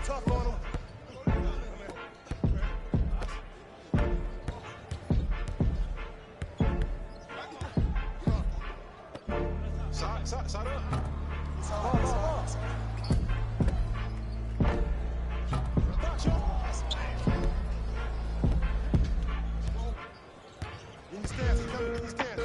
tough on him. Side up. In the stairs, he's coming in the stairs.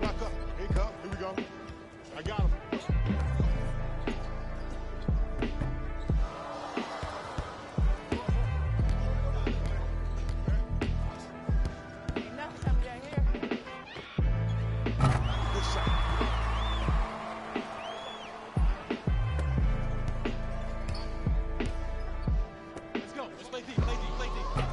Lock up. Here he come. Here we go. I got him. Good shot. Let's go. Let's play deep. Play deep. Play deep.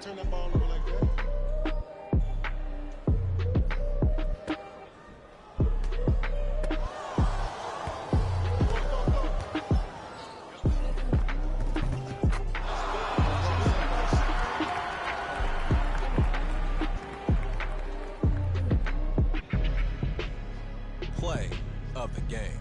Turn that ball over like that. Play of the game.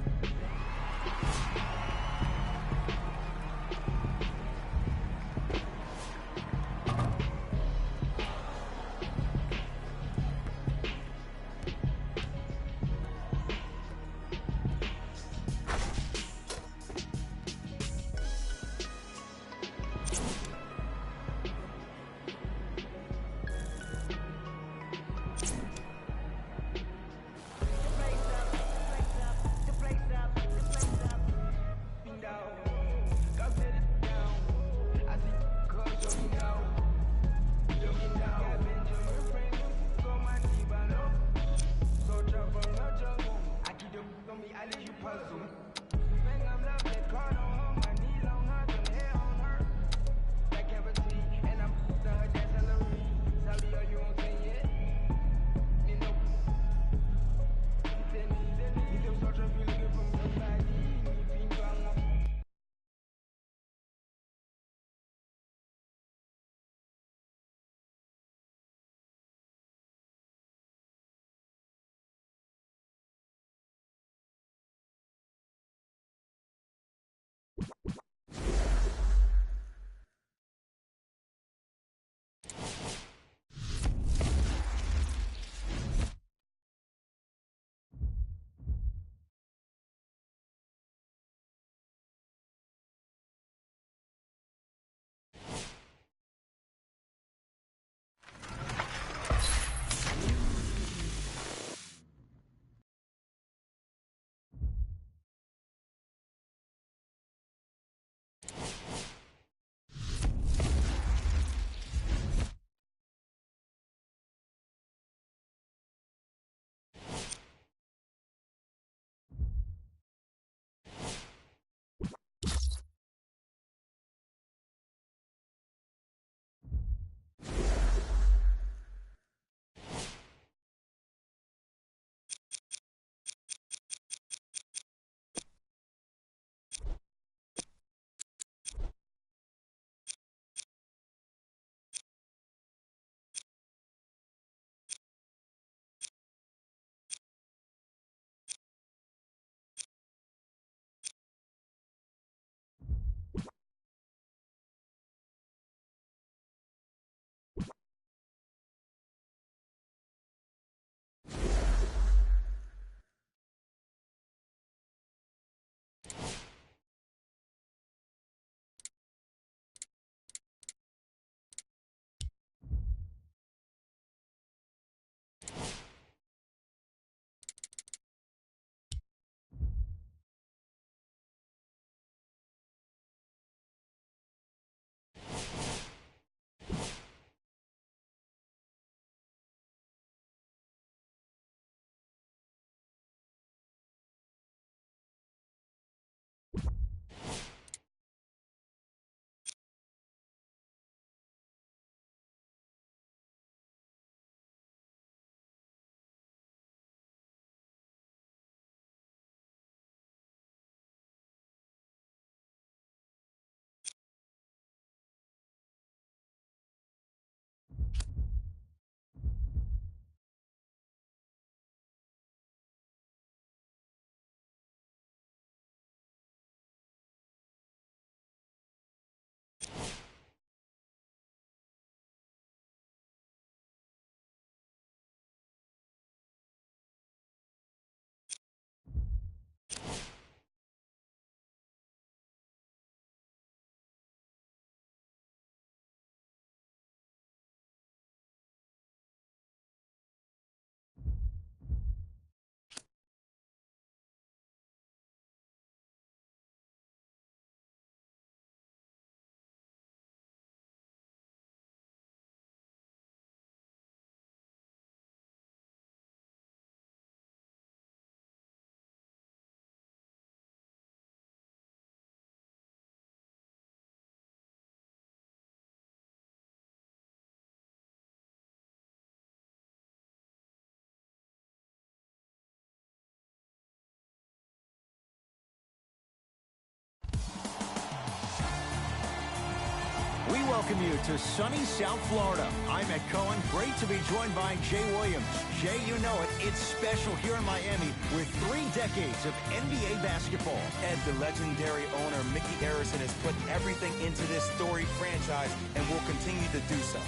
welcome you to sunny South Florida. I'm Ed Cohen. Great to be joined by Jay Williams. Jay, you know it. It's special here in Miami with 3 decades of NBA basketball. Ed, the legendary owner, Mickey Arison, has put everything into this storied franchise and will continue to do so.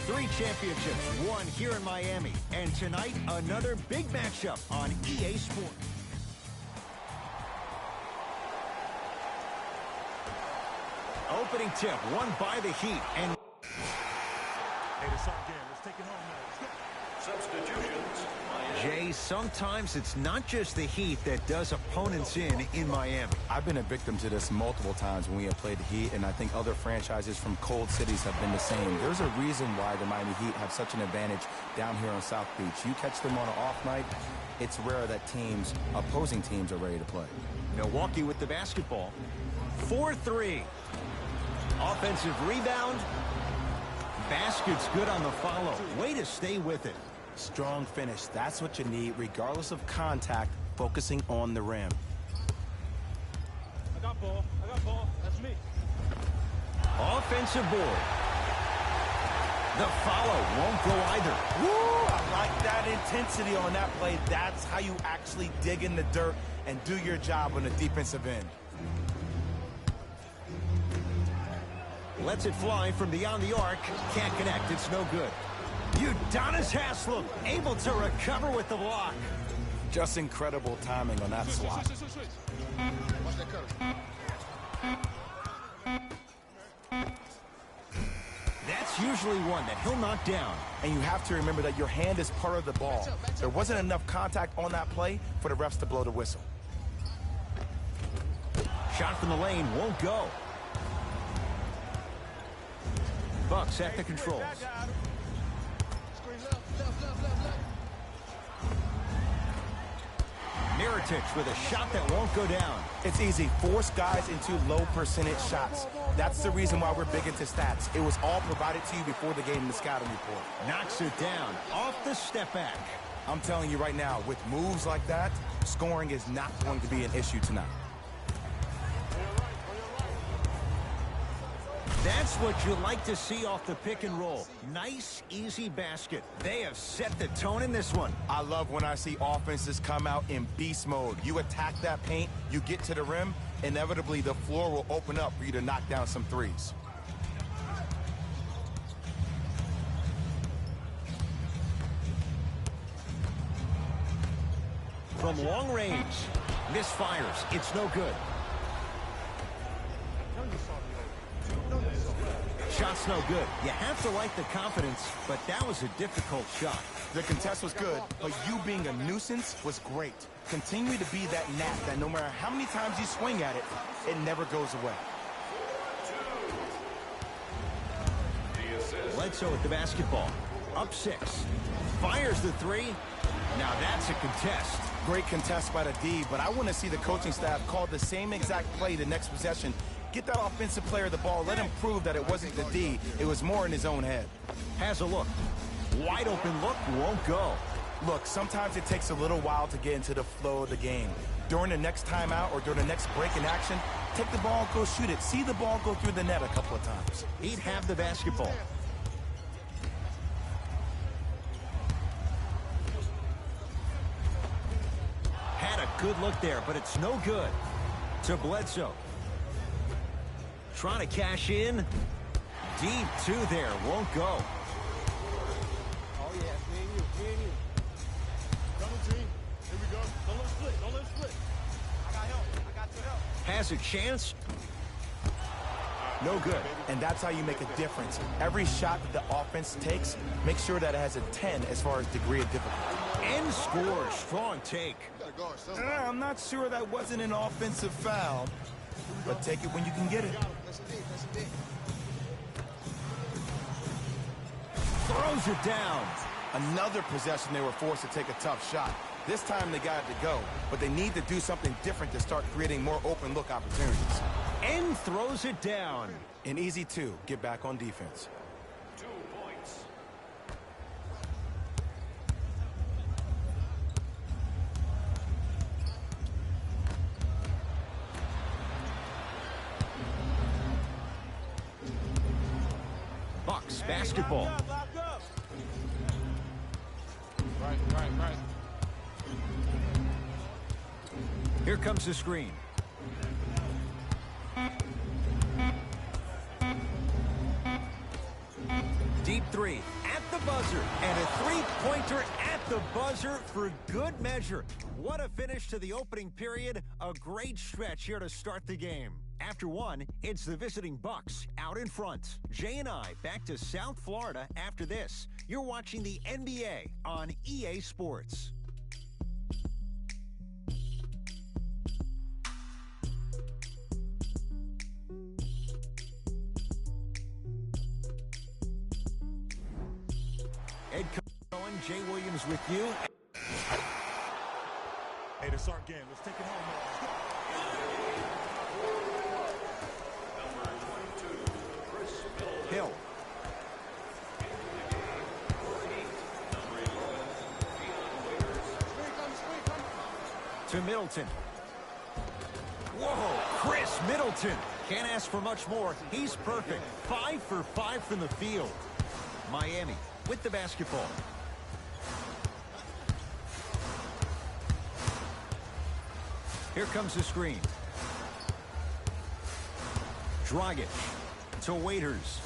3 championships won here in Miami. And tonight, another big matchup on EA Sports. Opening tip, won by the Heat. And Hey, the game. Let's take it home now. Substitutions. Jay, sometimes it's not just the Heat that does opponents in Miami. I've been a victim to this multiple times when we have played the Heat, and I think other franchises from cold cities have been the same. There's a reason why the Miami Heat have such an advantage down here on South Beach. You catch them on an off night, it's rare that opposing teams are ready to play. Milwaukee with the basketball. 4-3. Offensive rebound. Basket's good on the follow. Way to stay with it. Strong finish. That's what you need, regardless of contact, focusing on the rim. I got ball. That's me. Offensive board. The follow won't go either. Woo! I like that intensity on that play. That's how you actually dig in the dirt and do your job on the defensive end. Lets it fly from beyond the arc. Can't connect. It's no good. Udonis Haslem able to recover with the block. Just incredible timing on that swat. Watch that cutter. That's usually one that he'll knock down. And you have to remember that your hand is part of the ball. There wasn't enough contact on that play for the refs to blow the whistle. Shot from the lane won't go. Bucks at the controls. Mirotic with a shot that won't go down. It's easy. Force guys into low percentage shots. That's the reason why we're big into stats. It was all provided to you before the game in the scouting report. Knocks it down off the step back. I'm telling you right now, with moves like that, scoring is not going to be an issue tonight. That's what you like to see off the pick and roll. Nice, easy basket. They have set the tone in this one. I love when I see offenses come out in beast mode. You attack that paint, you get to the rim, inevitably the floor will open up for you to knock down some threes. From long range, misfires. It's no good. Shot's no good. You have to like the confidence, but that was a difficult shot. The contest was good, but you being a nuisance was great. Continue to be that gnat that no matter how many times you swing at it, it never goes away. Bledsoe with the basketball. Up 6. Fires the 3. Now that's a contest. Great contest by the D, but I want to see the coaching staff call the same exact play the next possession. Get that offensive player the ball. Let him prove that it wasn't the D. It was more in his own head. Has a look. Wide open look, won't go. Look, sometimes it takes a little while to get into the flow of the game. During the next timeout or during the next break in action, take the ball, go shoot it. See the ball go through the net a couple of times. He'd have the basketball. Had a good look there, but it's no good. To Bledsoe. Trying to cash in. Deep 2 there. Won't go. Oh, yeah. Me and you. Double team. Here we go. Don't let it split. I got help. I got your help. Has a chance. No good. And that's how you make a difference. Every shot that the offense takes, make sure that it has a 10 as far as degree of difficulty. And scores. Strong take. You gotta guard somebody. I'm not sure that wasn't an offensive foul, but take it when you can get it. That's a D. Throws it down. Another possession they were forced to take a tough shot. This time they got it to go, but they need to do something different to start creating more open look opportunities. And throws it down. An easy 2. Get back on defense. 2 points. this basketball. Right. Here comes the screen. Deep three at the buzzer, and a three-pointer at the buzzer for good measure. What a finish to the opening period. A great stretch here to start the game. After one, it's the visiting Bucks out in front. Jay and I back to South Florida after this. You're watching the NBA on EA Sports. Ed Cohen, Jay Williams with you. Hey, this our game. Let's take it home now. Hill. To Middleton. Whoa, Chris Middleton. Can't ask for much more. He's perfect. 5 for 5 from the field. Miami with the basketball. Here comes the screen. Dragic to Waiters.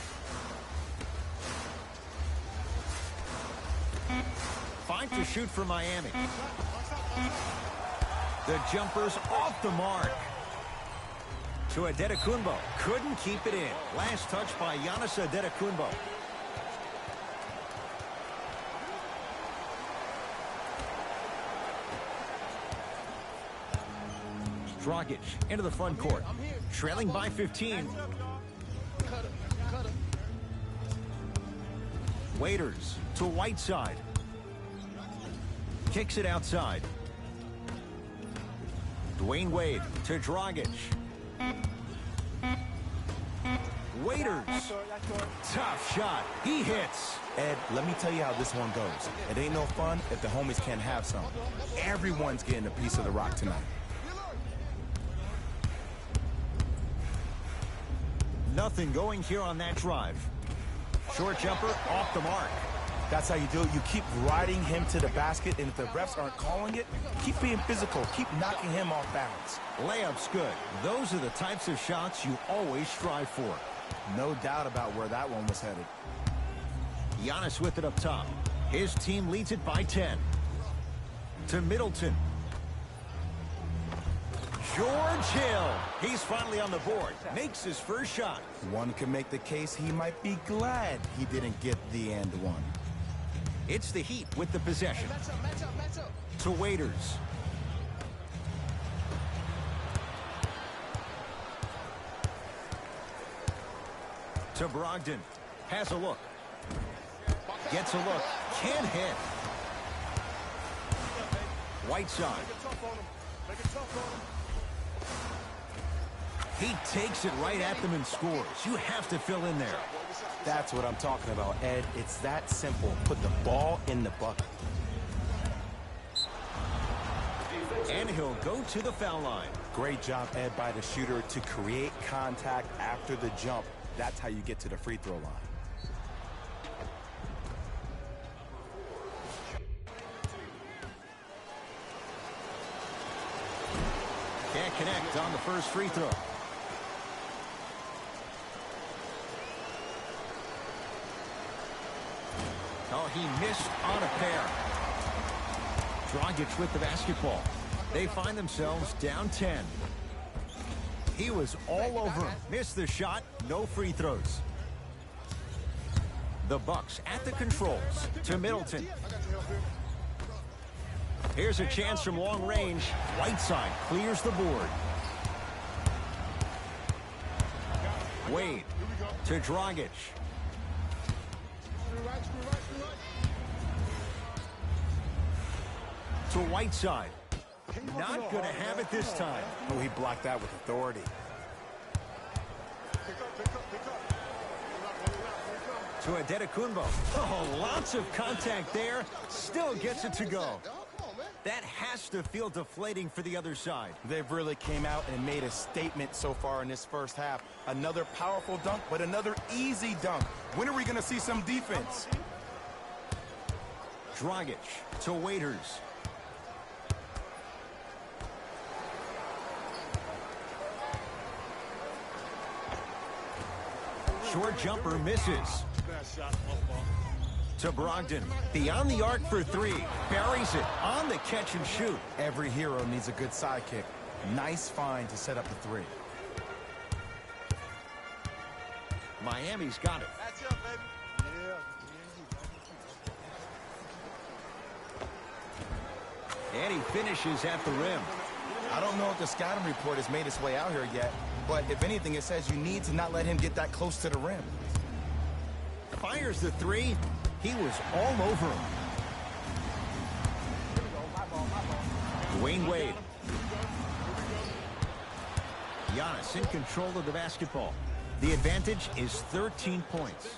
5 to shoot for Miami. The jumper's off the mark. To Adetokunbo. Couldn't keep it in. Last touch by Giannis Adetokunbo. Dragic into the front court. Trailing by 15. Waiters to Whiteside. Kicks it outside. Dwayne Wade to Dragic. Waiters. Tough shot. He hits. Ed, let me tell you how this one goes. It ain't no fun if the homies can't have some. Everyone's getting a piece of the rock tonight. Nothing going here on that drive. Short jumper off the mark. That's how you do it. You keep riding him to the basket, and if the refs aren't calling it, keep being physical. Keep knocking him off balance. Layup's good. Those are the types of shots you always strive for. No doubt about where that one was headed. Giannis with it up top. His team leads it by 10. To Middleton. George Hill. He's finally on the board. Makes his first shot. One can make the case he might be glad he didn't get the and one. It's the Heat with the possession. To Waiters. To Brogdon. Has a look. Gets a look. Can't hit. Whiteside. He takes it right at them and scores. You have to fill in there. That's what I'm talking about, Ed. It's that simple. Put the ball in the bucket. And he'll go to the foul line. Great job, Ed, by the shooter to create contact after the jump. That's how you get to the free throw line. Can't connect on the first free throw. Oh, he missed on a pair. Dragic with the basketball. They find themselves down 10. He was all over him. Missed the shot. No free throws. The Bucks at the controls. To Middleton. Here's a chance from long range. Whiteside clears the board. Wade to Dragic. To Whiteside. Not going to have it this time. Oh, he blocked that with authority. To Adetokunbo. Oh, lots of contact there. Still gets it to go. That has to feel deflating for the other side. They've really came out and made a statement so far in this first half. Another powerful dunk, but another easy dunk. When are we going to see some defense? Dragic to Waiters. Short jumper misses. Bad shot, off ball. To Brogdon. Beyond the arc for three. Buries it on the catch and shoot. Every hero needs a good sidekick. Nice find to set up the three. Miami's got it. That's up, baby. Yeah. And he finishes at the rim. I don't know if the scouting report has made its way out here yet, but if anything, it says you need to not let him get that close to the rim. Fires the three. He was all over him. Dwayne Wade. Giannis in control of the basketball. The advantage is 13 points.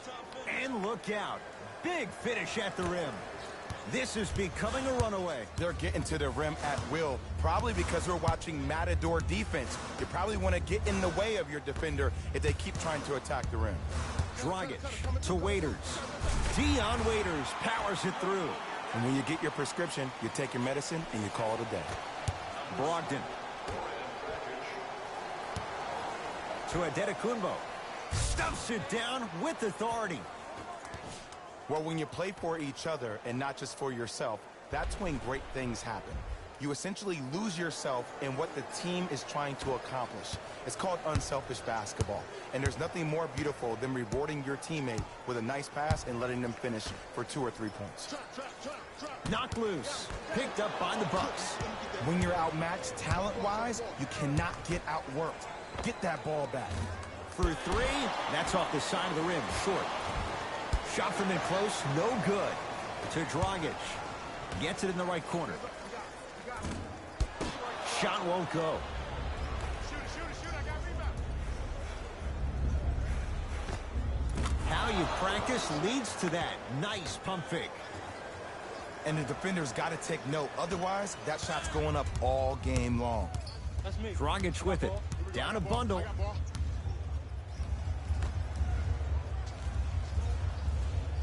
And look out. Big finish at the rim. This is becoming a runaway. They're getting to the rim at will, probably because we're watching Matador defense. You probably want to get in the way of your defender if they keep trying to attack the rim. Dragic to Waiters. Dion Waiters powers it through. And when you get your prescription, you take your medicine and you call it a day. Brogdon. To Adetokunbo. Stuffs it down with authority. Well, when you play for each other and not just for yourself, that's when great things happen. You essentially lose yourself in what the team is trying to accomplish. It's called unselfish basketball. And there's nothing more beautiful than rewarding your teammate with a nice pass and letting them finish for 2 or 3 points. Knocked loose. Picked up by the Bucks. When you're outmatched talent-wise, you cannot get outworked. Get that ball back. For three, that's off the side of the rim, short. Shot from in close, no good. To Dragic. Gets it in the right corner. Shot won't go. Shoot, I got rebound. How you practice leads to that. Nice pump fake. And the defender's got to take note. Otherwise, that shot's going up all game long. That's me. Dragic with it. Down a bundle.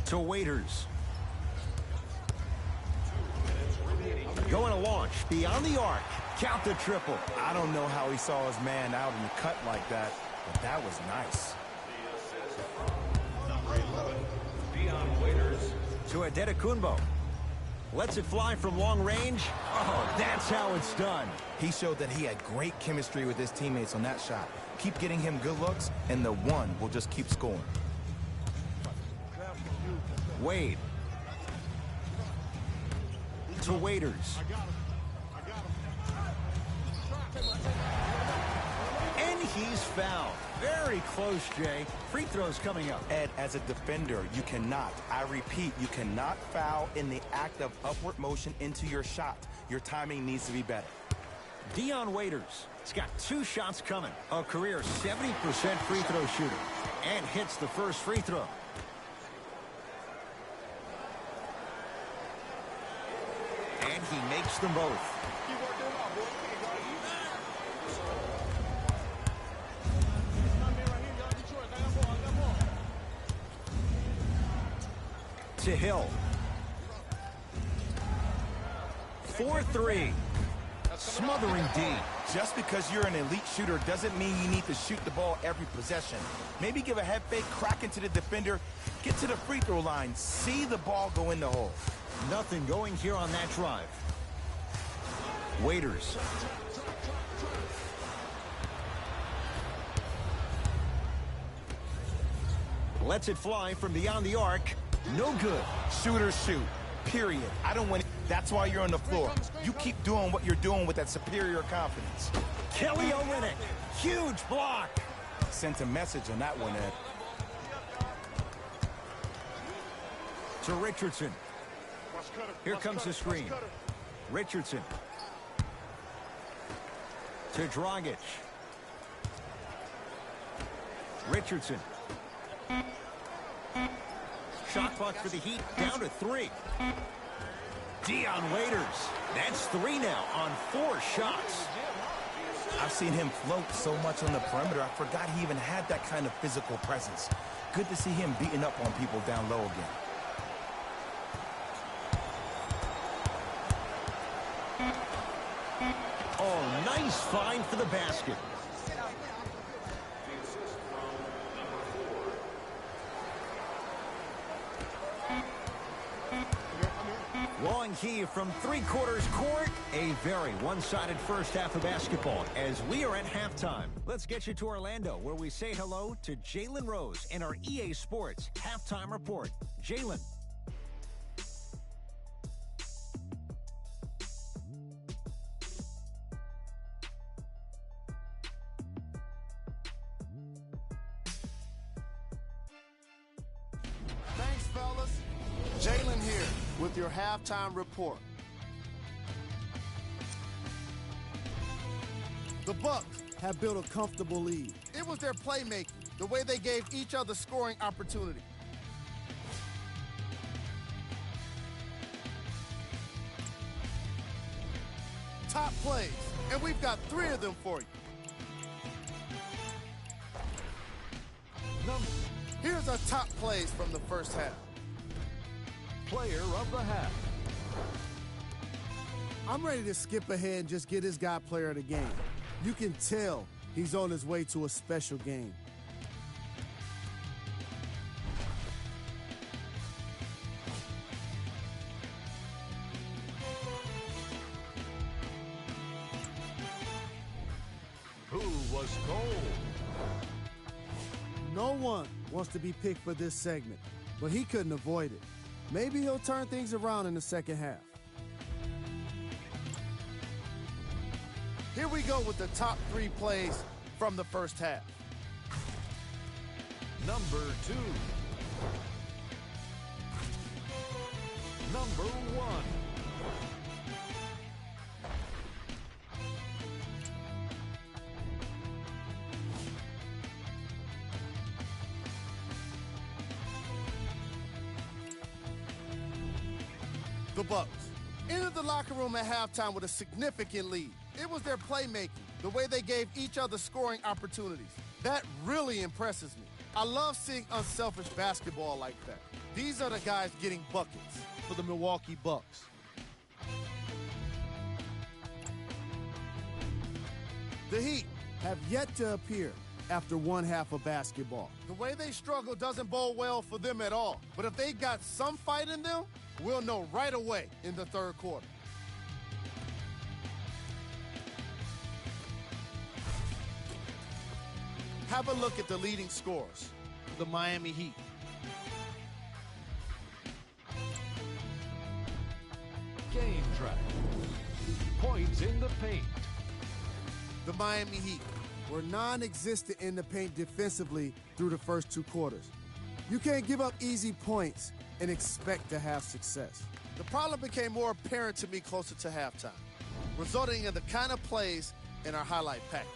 To Waiters. Going to launch beyond the arc. Count the triple. I don't know how he saw his man out in the cut like that, but that was nice. Number 11, Dion Waiters. To Adetokunbo. Lets it fly from long range. Oh, that's how it's done. He showed that he had great chemistry with his teammates on that shot. Keep getting him good looks, and the one will just keep scoring. Wade. To Waiters. And he's fouled. Very close, Jay. Free throws coming up. Ed, as a defender, you cannot, I repeat, you cannot foul in the act of upward motion into your shot. Your timing needs to be better. Dion Waiters. He's got 2 shots coming. A career 70% free throw shooter. And hits the first free throw. And he makes them both. To Hill. 4-3. Smothering D. Just because you're an elite shooter doesn't mean you need to shoot the ball every possession. Maybe give a head fake, crack into the defender, get to the free throw line, see the ball go in the hole. Nothing going here on that drive. Waiters. Lets it fly from beyond the arc. No good. Shooters shoot, period. I don't want it. That's why you're on the floor. You keep doing what you're doing with that superior confidence. Kelly Olynyk. Huge block. Sent a message on that one, Ed. To Richardson. Here comes the screen. Richardson. To Dragic. Richardson. Shot clock for the Heat down to 3. Dion Waiters. That's 3 now on 4 shots. I've seen him float so much on the perimeter, I forgot he even had that kind of physical presence. Good to see him beating up on people down low again. Oh, nice find for the basket. Long Key from 3/4 court. A very one-sided first half of basketball as we are at halftime. Let's get you to Orlando, where we say hello to Jalen Rose in our EA Sports Halftime Report. Jalen. Thanks, fellas. Jalen here with your halftime report. The Bucks have built a comfortable lead. It was their playmaking, the way they gave each other scoring opportunity. Top plays, and we've got 3 of them for you. Here's our top plays from the first half. Player of the half. I'm ready to skip ahead and just get this guy player of the game. You can tell he's on his way to a special game. Who was gold? No one wants to be picked for this segment, but he couldn't avoid it. Maybe he'll turn things around in the second half. Here we go with the top 3 plays from the first half. Number 2. Number 1. The Bucks entered the locker room at halftime with a significant lead. It was their playmaking, the way they gave each other scoring opportunities. That really impresses me. I love seeing unselfish basketball like that. These are the guys getting buckets for the Milwaukee Bucks. The Heat have yet to appear after one half of basketball. The way they struggle doesn't bode well for them at all. But if they got some fight in them, we'll know right away in the third quarter. Have a look at the leading scorers for the Miami Heat. Game track. Points in the paint. The Miami Heat were non-existent in the paint defensively through the first 2 quarters. You can't give up easy points and expect to have success. The problem became more apparent to me closer to halftime, resulting in the kind of plays in our highlight package.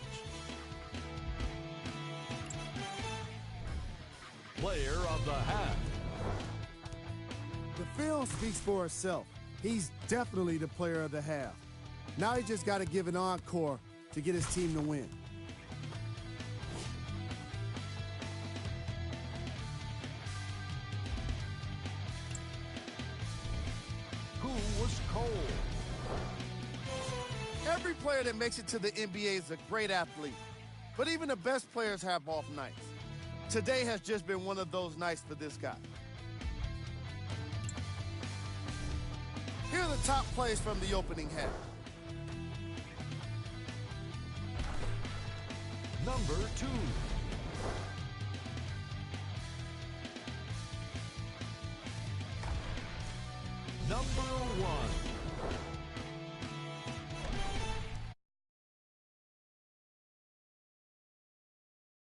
Player of the half. The film speaks for itself. He's definitely the player of the half. Now he just got to give an encore to get his team to win. Who was cold? Every player that makes it to the NBA is a great athlete, but even the best players have off nights. Today has just been one of those nights for this guy. Here are the top plays from the opening half. Number 2. Number 1.